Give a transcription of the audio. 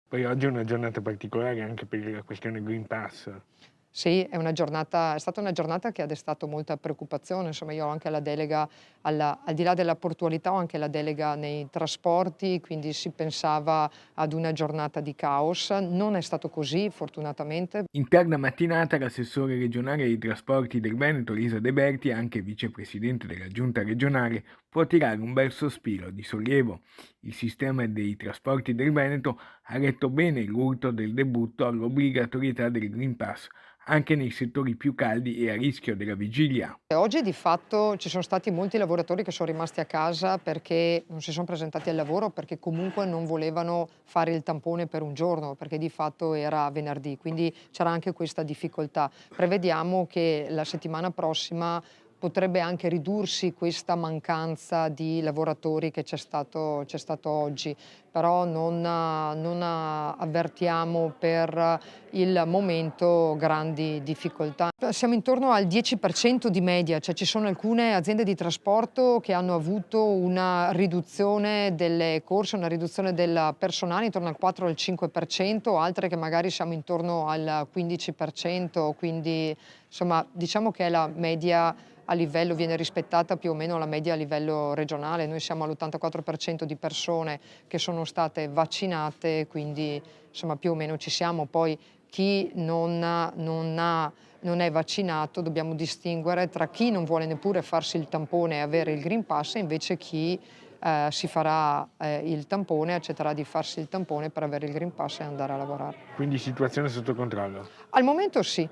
Poi oggi è una giornata particolare anche per la questione Green Pass. Sì, è stata una giornata che ha destato molta preoccupazione, insomma io ho anche la delega al di là della portualità ho anche la delega nei trasporti, quindi si pensava ad una giornata di caos. Non è stato così fortunatamente. In tarda mattinata l'assessore regionale ai trasporti del Veneto, Lisa De Berti, anche vicepresidente della giunta regionale, può tirare un bel sospiro di sollievo. Il sistema dei trasporti del Veneto ha letto bene l'urto del debutto all'obbligatorietà del Green Pass, anche nei settori più caldi e a rischio della vigilia. Oggi di fatto ci sono stati molti lavoratori che sono rimasti a casa perché non si sono presentati al lavoro, perché comunque non volevano fare il tampone per un giorno, perché di fatto era venerdì, quindi c'era anche questa difficoltà. Prevediamo che la settimana prossima potrebbe anche ridursi questa mancanza di lavoratori che c'è stato oggi, però non avvertiamo per il momento grandi difficoltà. Siamo intorno al 10% di media, cioè ci sono alcune aziende di trasporto che hanno avuto una riduzione delle corse, una riduzione del personale intorno al 4 al 5%, altre che magari siamo intorno al 15%, quindi insomma diciamo che la media a livello viene rispettata più o meno la media a livello regionale. Noi siamo all'84% di persone che sono state vaccinate, quindi insomma più o meno ci siamo. Poi chi non è vaccinato dobbiamo distinguere tra chi non vuole neppure farsi il tampone e avere il Green Pass e invece chi si farà il tampone, accetterà di farsi il tampone per avere il Green Pass e andare a lavorare. Quindi situazione sotto controllo. Al momento sì.